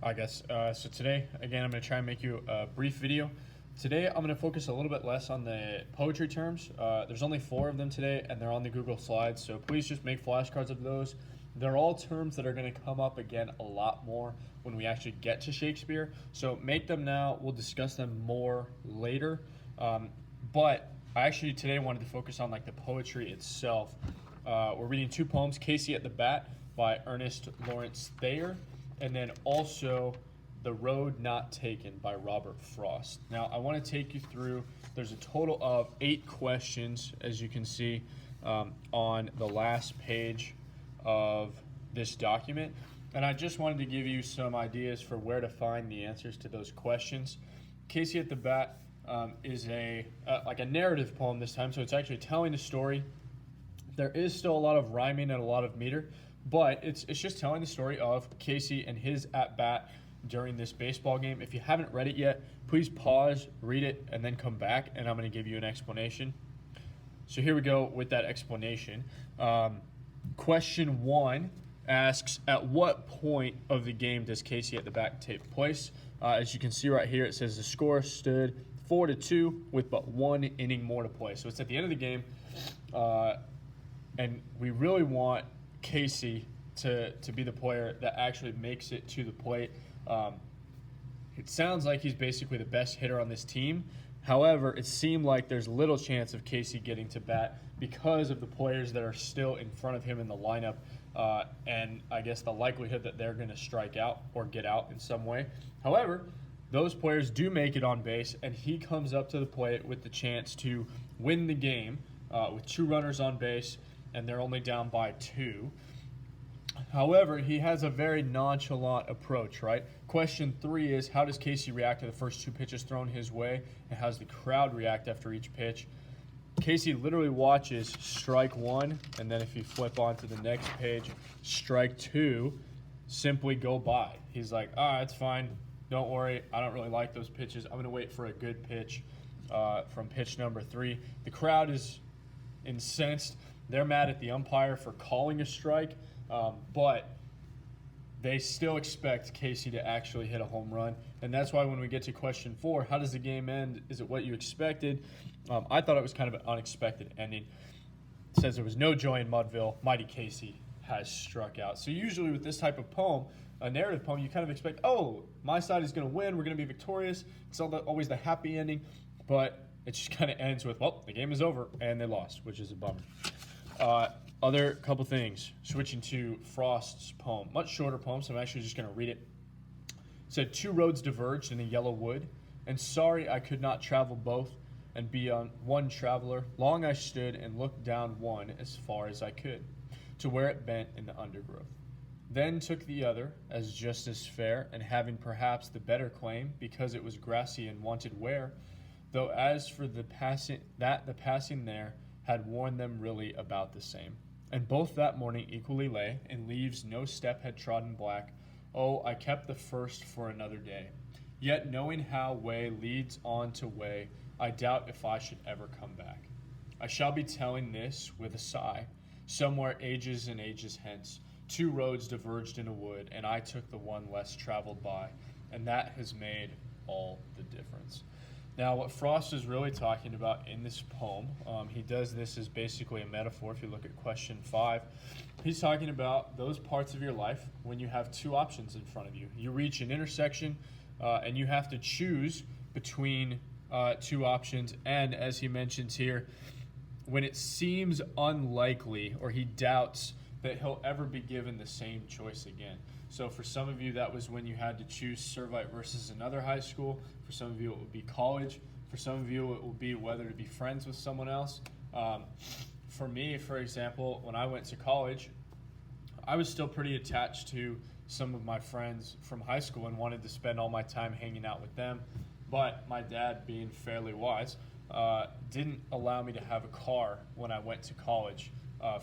I guess. So today, again, I'm going to try and make you a brief video. Today, I'm going to focus a little bit less on the poetry terms. There's only 4 of them today, and they're on the Google Slides, so please just make flashcards of those. They're all terms that are going to come up again a lot more when we actually get to Shakespeare. So make them now. We'll discuss them more later. But I actually today wanted to focus on like the poetry itself. We're reading 2 poems, Casey at the Bat by Ernest Lawrence Thayer, and then also The Road Not Taken by Robert Frost. Now, I want to take you through, there's a total of 8 questions, as you can see on the last page of this document. And I just wanted to give you some ideas for where to find the answers to those questions. Casey at the Bat is like a narrative poem this time, so it's actually telling a story. There is still a lot of rhyming and a lot of meter, but it's just telling the story of Casey and his at-bat during this baseball game. If you haven't read it yet, please pause, read it, and then come back, and I'm going to give you an explanation. So here we go with that explanation. Question 1 asks, at what point of the game does Casey at the Bat take place? As you can see right here, it says the score stood 4-2 with but 1 inning more to play. So it's at the end of the game, and we really want Casey to be the player that actually makes it to the plate. It sounds like he's basically the best hitter on this team. However, it seemed like there's little chance of Casey getting to bat because of the players that are still in front of him in the lineup, and I guess the likelihood that they're going to strike out or get out in some way. However, those players do make it on base, and he comes up to the plate with the chance to win the game with 2 runners on base, and they're only down by 2. However, he has a very nonchalant approach, right? Question 3 is, how does Casey react to the first 2 pitches thrown his way, and how does the crowd react after each pitch? Casey literally watches strike 1, and then if you flip on to the next page, strike 2 simply go by. He's like, it's fine. Don't worry. I don't really like those pitches. I'm going to wait for a good pitch from pitch number 3. The crowd is incensed. They're mad at the umpire for calling a strike. But they still expect Casey to actually hit a home run. And that's why when we get to question 4, how does the game end? Is it what you expected? I thought it was kind of an unexpected ending. It says there was no joy in Mudville. Mighty Casey has struck out. So usually with this type of poem, a narrative poem, you kind of expect, my side is going to win. We're going to be victorious. It's always the happy ending. But it just kind of ends with, the game is over, and they lost, which is a bummer. Other couple things, switching to Frost's poem, much shorter poem, so I'm actually just going to read it. It said, 2 roads diverged in a yellow wood, and sorry I could not travel both and be on one traveler. Long I stood and looked down one as far as I could, to where it bent in the undergrowth. Then took the other as just as fair, and having perhaps the better claim, because it was grassy and wanted wear, though as for the passing there had worn them really about the same. And both that morning equally lay, in leaves no step had trodden black. Oh, I kept the first for another day. Yet knowing how way leads on to way, I doubt if I should ever come back. I shall be telling this with a sigh. Somewhere ages and ages hence, 2 roads diverged in a wood, and I took the one less traveled by, and that has made all the difference. Now, what Frost is really talking about in this poem, he does this as basically a metaphor. If you look at question 5, he's talking about those parts of your life when you have 2 options in front of you. You reach an intersection, and you have to choose between 2 options. And as he mentions here, when it seems unlikely or he doubts that he'll ever be given the same choice again. So for some of you, that was when you had to choose Servite versus another high school. For some of you, it would be college. For some of you, it will be whether to be friends with someone else. For me, for example, when I went to college, I was still pretty attached to some of my friends from high school and wanted to spend all my time hanging out with them. But my dad, being fairly wise, didn't allow me to have a car when I went to college.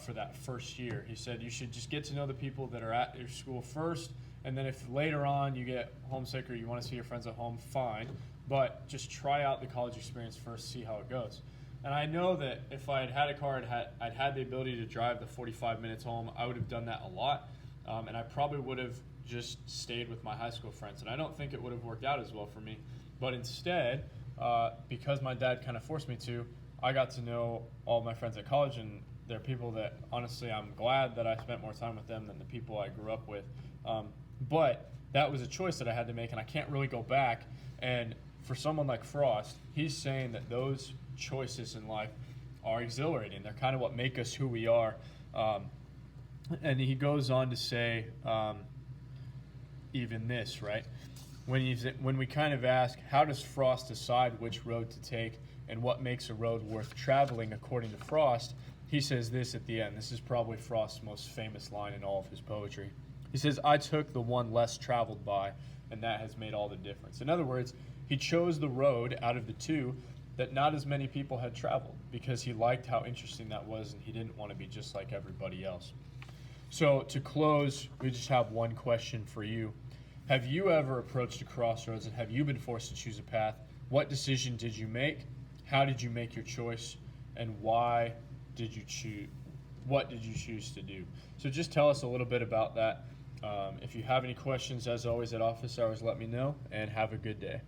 For that first year. He said you should just get to know the people that are at your school first, and then if later on you get homesick or you want to see your friends at home, fine, but just try out the college experience first, see how it goes. And I know that if I had had a car, I'd had the ability to drive the 45 minutes home, I would have done that a lot. and I probably would have just stayed with my high school friends. And I don't think it would have worked out as well for me. But instead, because my dad kind of forced me to, I got to know all my friends at college, and they're people that honestly I'm glad that I spent more time with them than the people I grew up with. But that was a choice that I had to make, and I can't really go back. And for someone like Frost, he's saying that those choices in life are exhilarating. They're kind of what make us who we are. And he goes on to say even this, right? When we kind of ask, how does Frost decide which road to take and what makes a road worth traveling according to Frost, he says this at the end. This is probably Frost's most famous line in all of his poetry. He says, I took the one less traveled by, and that has made all the difference. In other words, he chose the road out of the two that not as many people had traveled because he liked how interesting that was and he didn't want to be just like everybody else. So to close, we just have one question for you. Have you ever approached a crossroads and have you been forced to choose a path? What decision did you make? How did you make your choice? And why did you choose? What did you choose to do? So just tell us a little bit about that. If you have any questions, as always, at office hours, let me know, and have a good day.